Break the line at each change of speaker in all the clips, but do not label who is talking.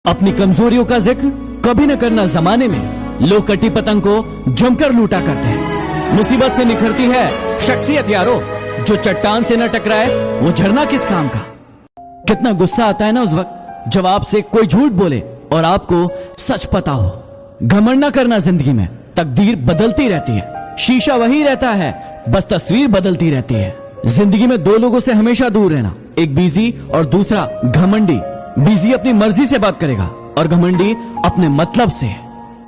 अपनी कमजोरियों का जिक्र कभी न करना जमाने में लोग कटी पतंग को जमकर लूटा करते हैं। मुसीबत से निखरती है शख्सियत यारो, जो चट्टान से न टकराए वो झरना किस काम का। कितना गुस्सा आता है ना उस वक्त जब आपसे कोई झूठ बोले और आपको सच पता हो। घमंड न करना जिंदगी में, तकदीर बदलती रहती है, शीशा वही रहता है, बस तस्वीर बदलती रहती है। जिंदगी में दो लोगों से हमेशा दूर रहना, एक बिजी और दूसरा घमंडी। बिजी अपनी मर्जी से बात करेगा और घमंडी अपने मतलब से।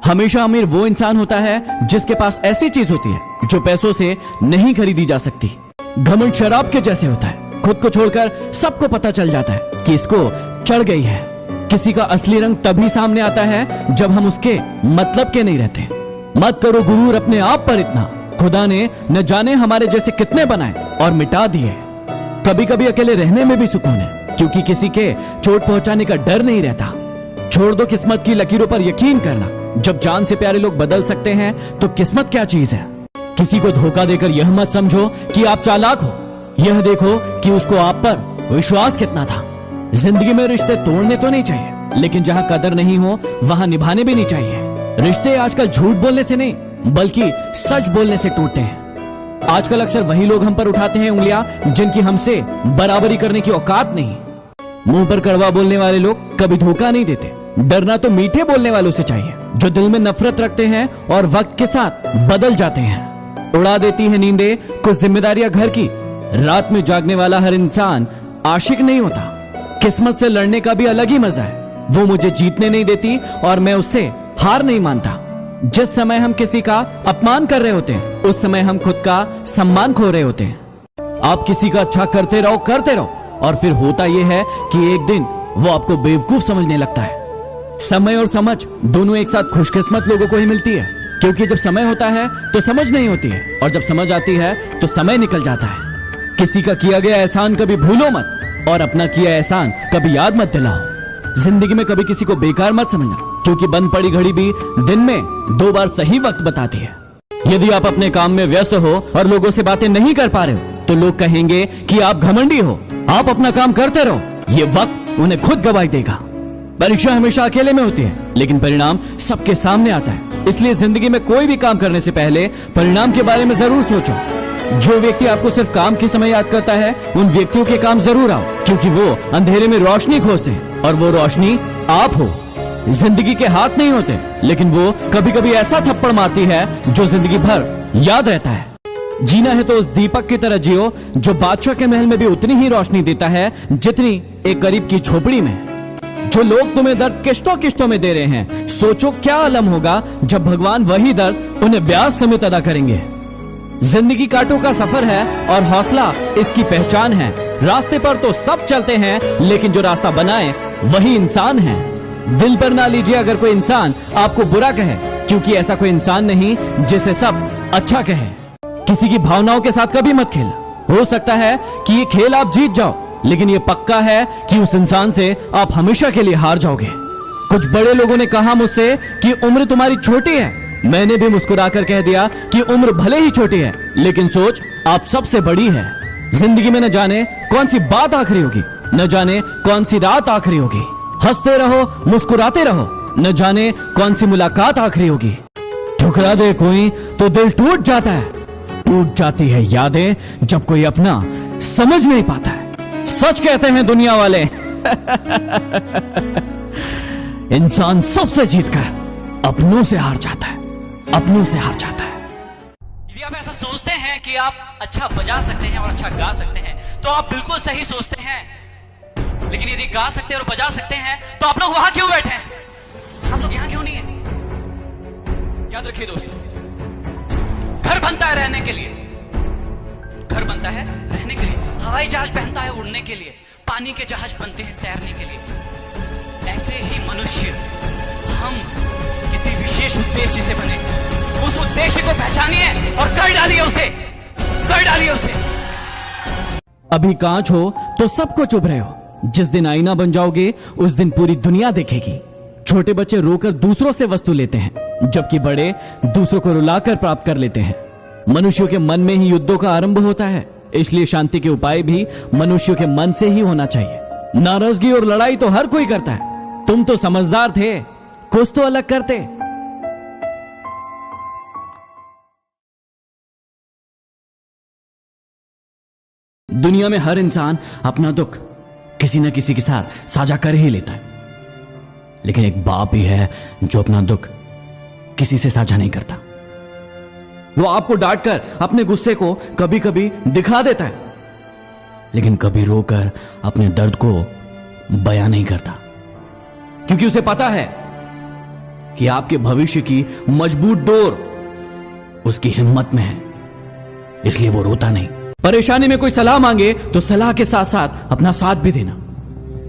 हमेशा अमीर वो इंसान होता है जिसके पास ऐसी चीज होती है जो पैसों से नहीं खरीदी जा सकती। घमंड शराब के जैसे होता है, खुद को छोड़कर सबको पता चल जाता है कि इसको चढ़ गई है। किसी का असली रंग तभी सामने आता है जब हम उसके मतलब के नहीं रहते। मत करो गुरूर अपने आप पर इतना, खुदा ने न जाने हमारे जैसे कितने बनाए और मिटा दिए। कभी कभी अकेले रहने में भी सुकून है, क्योंकि किसी के चोट पहुंचाने का डर नहीं रहता। छोड़ दो किस्मत की लकीरों पर यकीन करना, जब जान से प्यारे लोग बदल सकते हैं तो किस्मत क्या चीज है। किसी को धोखा देकर यह मत समझो कि आप चालाक हो, यह देखो कि उसको आप पर विश्वास कितना था। जिंदगी में रिश्ते तोड़ने तो नहीं चाहिए, लेकिन जहां कदर नहीं हो वहां निभाने भी नहीं चाहिए। रिश्ते आजकल झूठ बोलने से नहीं बल्कि सच बोलने से टूटते हैं। आजकल अक्सर वही लोग हम पर उठाते हैं उंगलियां जिनकी हमसे बराबरी करने की औकात नहीं। मुंह पर कड़वा बोलने वाले लोग कभी धोखा नहीं देते। डरना तो मीठे बोलने वालों से चाहिए, जो दिल में नफरत रखते हैं और वक्त के साथ बदल जाते हैं। उड़ा देती है नींदें कुछ जिम्मेदारियां घर की। रात में जागने वाला हर इंसान आशिक नहीं होता। किस्मत से लड़ने का भी अलग ही मजा है। वो मुझे जीतने नहीं देती और मैं उससे हार नहीं मानता। जिस समय हम किसी का अपमान कर रहे होते हैं उस समय हम खुद का सम्मान खो रहे होते हैं। आप किसी का अच्छा करते रहो और फिर होता यह है कि एक दिन वो आपको बेवकूफ समझने लगता है। समय और समझ दोनों एक साथ खुशकिस्मत लोगों को ही मिलती है, क्योंकि जब समय होता है तो समझ नहीं होती है और जब समझ आती है तो समय निकल जाता है। किसी का किया गया एहसान कभी भूलो मत और अपना किया एहसान कभी याद मत दिलाओ। जिंदगी में कभी किसी को बेकार मत समझना, क्योंकि बंद पड़ी घड़ी भी दिन में 2 बार सही वक्त बताती है। यदि आप अपने काम में व्यस्त हो और लोगों से बातें नहीं कर पा रहे हो तो लोग कहेंगे कि आप घमंडी हो। आप अपना काम करते रहो, ये वक्त उन्हें खुद गवाही देगा। परीक्षा हमेशा अकेले में होती है, लेकिन परिणाम सबके सामने आता है। इसलिए जिंदगी में कोई भी काम करने से पहले परिणाम के बारे में जरूर सोचो। जो व्यक्ति आपको सिर्फ काम के समय याद करता है, उन व्यक्तियों के काम जरूर आओ, क्योंकि वो अंधेरे में रोशनी खोजते हैं और वो रोशनी आप हो। जिंदगी के हाथ नहीं होते, लेकिन वो कभी कभी ऐसा थप्पड़ मारती है जो जिंदगी भर याद रहता है। जीना है तो उस दीपक की तरह जियो जो बादशाह के महल में भी उतनी ही रोशनी देता है जितनी एक गरीब की झोपड़ी में। जो लोग तुम्हें दर्द किश्तों किश्तों में दे रहे हैं, सोचो क्या आलम होगा जब भगवान वही दर्द उन्हें ब्याज समेत अदा करेंगे। जिंदगी कांटों का सफर है और हौसला इसकी पहचान है। रास्ते पर तो सब चलते हैं, लेकिन जो रास्ता बनाए वही इंसान है। दिल पर ना लीजिए अगर कोई इंसान आपको बुरा कहे, क्योंकि ऐसा कोई इंसान नहीं जिसे सब अच्छा कहे। किसी की भावनाओं के साथ कभी मत खेलना। हो सकता है कि ये खेल आप जीत जाओ, लेकिन ये पक्का है कि उस इंसान से आप हमेशा के लिए हार जाओगे। कुछ बड़े लोगों ने कहा मुझसे कि उम्र तुम्हारी छोटी है। मैंने भी मुस्कुराकर कह दिया कि उम्र भले ही छोटी है, लेकिन सोच आप सबसे बड़ी है। जिंदगी में न जाने कौन सी बात आखिरी होगी, न जाने कौन सी रात आखिरी होगी। हंसते रहो, मुस्कुराते रहो, न जाने कौन सी मुलाकात आखिरी होगी। ठुकरा दे कोई तो दिल टूट जाता है, टूट जाती है यादें जब कोई अपना समझ नहीं पाता है। सच कहते हैं दुनिया वाले इंसान सबसे जीतकर अपनों से हार जाता है, अपनों से हार जाता है।
यदि आप ऐसा सोचते हैं कि आप अच्छा बजा सकते हैं और अच्छा गा सकते हैं तो आप बिल्कुल सही सोचते हैं, लेकिन यदि गा सकते हैं और बजा सकते हैं तो आप लोग वहां क्यों बैठे हैं? आप लोग यहां क्यों नहीं है? याद रखिए दोस्तों, घर बनता है रहने के लिए, घर बनता है रहने के लिए। हवाई जहाज पहनता है उड़ने के लिए, पानी के जहाज बनते हैं तैरने के लिए। ऐसे ही मनुष्य हम किसी विशेष उद्देश्य से बने। उस उद्देश्य को पहचानिए और कर डालिए उसे, कर डालिए उसे।
अभी कांच हो तो सबको चुभ रहे हो, जिस दिन आईना बन जाओगे उस दिन पूरी दुनिया देखेगी। छोटे बच्चे रोकर दूसरों से वस्तु लेते हैं, जबकि बड़े दूसरों को रुलाकर प्राप्त कर लेते हैं। मनुष्यों के मन में ही युद्धों का आरंभ होता है, इसलिए शांति के उपाय भी मनुष्यों के मन से ही होना चाहिए। नाराजगी और लड़ाई तो हर कोई करता है, तुम तो समझदार थे, कुछ तो अलग करते। दुनिया में हर इंसान अपना दुख किसी न किसी के साथ साझा कर ही लेता है, लेकिन एक बाप भी है जो अपना दुख किसी से साझा नहीं करता। वो आपको डांटकर अपने गुस्से को कभी कभी दिखा देता है, लेकिन कभी रोकर अपने दर्द को बयां नहीं करता, क्योंकि उसे पता है कि आपके भविष्य की मजबूत डोर उसकी हिम्मत में है, इसलिए वो रोता नहीं। परेशानी में कोई सलाह मांगे तो सलाह के साथ साथ अपना साथ भी देना,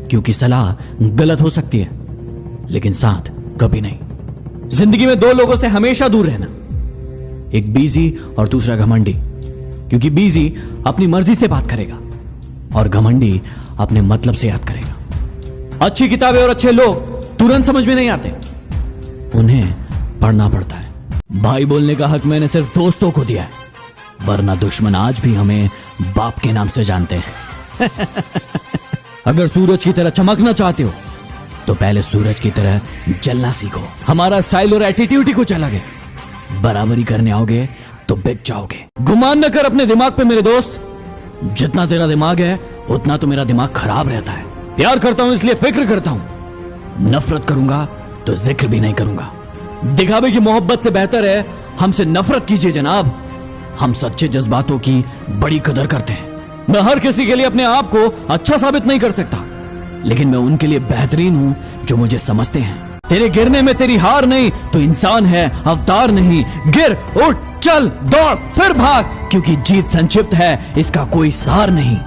क्योंकि सलाह गलत हो सकती है लेकिन साथ कभी नहीं। जिंदगी में दो लोगों से हमेशा दूर रहना, एक बीजी और दूसरा घमंडी, क्योंकि बीजी अपनी मर्जी से बात करेगा और घमंडी अपने मतलब से याद करेगा। अच्छी किताबें और अच्छे लोग तुरंत समझ में नहीं आते, उन्हें पढ़ना पड़ता है। भाई बोलने का हक मैंने सिर्फ दोस्तों को दिया है, वरना दुश्मन आज भी हमें बाप के नाम से जानते हैं। अगर सूरज की तरह चमकना चाहते हो तो पहले सूरज की तरह जलना सीखो। हमारा स्टाइल और एटीट्यूड ही कुछ अलग है, बराबरी करने आओगे तो बिक जाओगे। गुमान न कर अपने दिमाग पे मेरे दोस्त, जितना तेरा दिमाग है उतना तो मेरा दिमाग खराब रहता है। प्यार करता हूं इसलिए फिक्र करता हूं, नफरत करूंगा तो जिक्र भी नहीं करूंगा। दिखावे की मोहब्बत से बेहतर है हमसे नफरत कीजिए जनाब। हम सच्चे जज्बातों की बड़ी कदर करते हैं। मैं हर किसी के लिए अपने आप को अच्छा साबित नहीं कर सकता, लेकिन मैं उनके लिए बेहतरीन हूं जो मुझे समझते हैं। तेरे गिरने में तेरी हार नहीं तो इंसान है, अवतार नहीं। गिर, उठ, चल, दौड़, फिर भाग, क्योंकि जीत संक्षिप्त है, इसका कोई सार नहीं।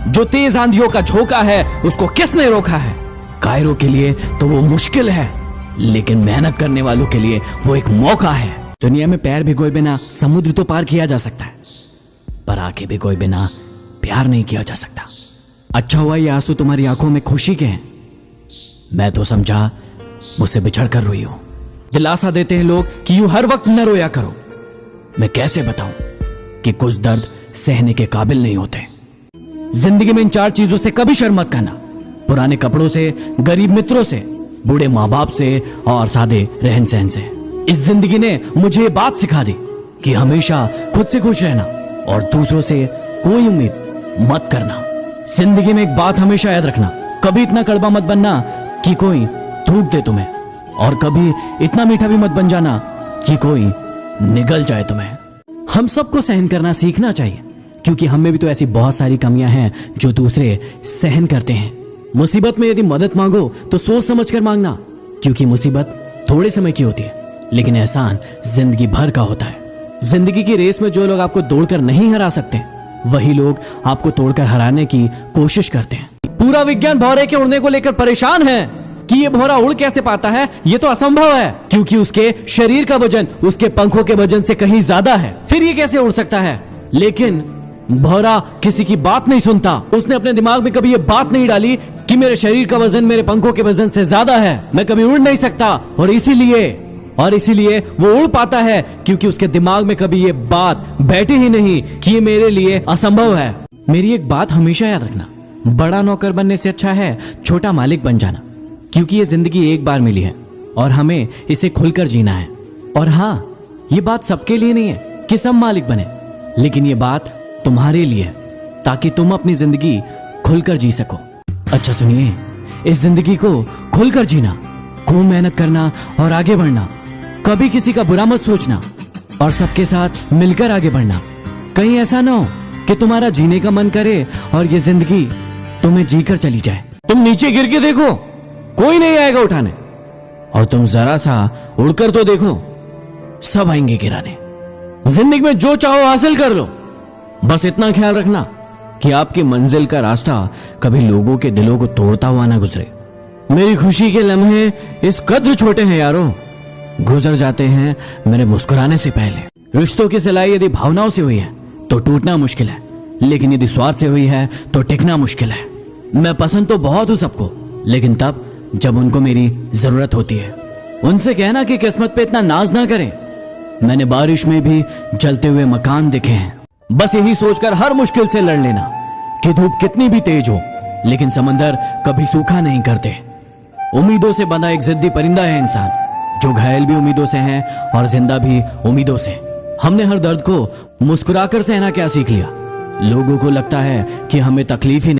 जो तेज आंधियों का झोंका है उसको किसने रोका है? कायरों के लिए तो वो मुश्किल है, लेकिन मेहनत करने वालों के लिए वो एक मौका है। दुनिया में पैर भिगोए बिना समुद्र तो पार किया जा सकता है, पर आंखें भिगोए बिना प्यार नहीं किया जा सकता। अच्छा हुआ ये आंसू तुम्हारी आंखों में खुशी के हैं। मैं तो समझा मुझसे बिछड़ कर रोई हो। दिलासा देते हैं लोग कि यूं हर वक्त न रोया करो। मैं कैसे बताऊं कि कुछ दर्द सहने के काबिल नहीं होते। जिंदगी में इन चार चीजों से कभी शर्म मत करना, पुराने कपड़ों से, गरीब मित्रों से, बूढ़े माँ बाप से और सादे रहन सहन से। इस जिंदगी ने मुझे ये बात सिखा दी कि हमेशा खुद से खुश रहना और दूसरों से कोई उम्मीद मत करना। जिंदगी में एक बात हमेशा याद रखना, कभी इतना कड़वा मत बनना कि कोई थूक दे तुम्हें, और कभी इतना मीठा भी मत बन जाना कि कोई निगल जाए तुम्हें। हम सबको सहन करना सीखना चाहिए, क्योंकि हम में भी तो ऐसी बहुत सारी कमियां हैं जो दूसरे सहन करते हैं। मुसीबत में यदि मदद मांगो तो सोच समझ कर मांगना, क्योंकि मुसीबत थोड़े समय की होती है, लेकिन एहसान जिंदगी भर का होता है। जिंदगी की रेस में जो लोग आपको तोड़कर नहीं हरा सकते, वही लोग आपको तोड़कर हराने की कोशिश करते हैं। पूरा विज्ञान भौरे के उड़ने को लेकर परेशान है कि ये भौरा उड़ कैसे पाता है। ये तो असंभव है, क्योंकि उसके शरीर का वजन उसके पंखों के वजन से कहीं ज्यादा है। फिर ये कैसे उड़ सकता है? लेकिन भौरा किसी की बात नहीं सुनता। उसने अपने दिमाग में कभी ये बात नहीं डाली कि मेरे शरीर का वजन मेरे पंखों के वजन से ज्यादा है, मैं कभी उड़ नहीं सकता। और इसीलिए वो उड़ पाता है, क्योंकि उसके दिमाग में कभी ये बात बैठी ही नहीं कि ये मेरे लिए असंभव है। मेरी एक बात हमेशा याद रखना, बड़ा नौकर बनने से अच्छा है छोटा मालिक बन जाना, क्योंकि ये जिंदगी एक बार मिली है और हमें इसे खुलकर जीना है। और हाँ, ये बात सबके लिए नहीं है कि सब मालिक बने, लेकिन ये बात तुम्हारे लिए है, ताकि तुम अपनी जिंदगी खुलकर जी सको। अच्छा सुनिए, इस जिंदगी को खुलकर जीना, खूब मेहनत करना और आगे बढ़ना, कभी किसी का बुरा मत सोचना और सबके साथ मिलकर आगे बढ़ना। कहीं ऐसा ना हो कि तुम्हारा जीने का मन करे और ये जिंदगी तुम्हें जीकर चली जाए। तुम नीचे गिर के देखो, कोई नहीं आएगा उठाने, और तुम जरा सा उड़कर तो देखो, सब आएंगे गिराने। जिंदगी में जो चाहो हासिल कर लो, बस इतना ख्याल रखना कि आपकी मंजिल का रास्ता कभी लोगों के दिलों को तोड़ता हुआ ना गुजरे। मेरी खुशी के लम्हे इस कद्र छोटे हैं यारों, गुजर जाते हैं मेरे मुस्कुराने से पहले। रिश्तों की सिलाई यदि भावनाओं से हुई है तो टूटना मुश्किल है, लेकिन यदि स्वार्थ से हुई है तो टिकना मुश्किल है। मैं पसंद तो बहुत हूं सबको, लेकिन तब जब उनको मेरी जरूरत होती है। उनसे कहना कि किस्मत पे इतना नाज ना करें। मैंने बारिश में भी जलते हुए मकान देखे हैं। बस यही सोचकर हर मुश्किल से लड़ लेना कि धूप कितनी भी तेज हो, लेकिन समंदर कभी सूखा नहीं करते। उम्मीदों से बंधा एक जिद्दी परिंदा है इंसान, जो घायल भी उम्मीदों से है और जिंदा भी उम्मीदों से। हमने हर दर्द को मुस्कुराकर सहना क्या सीख लिया। लोगों को लगता है कि हमें तकलीफ ही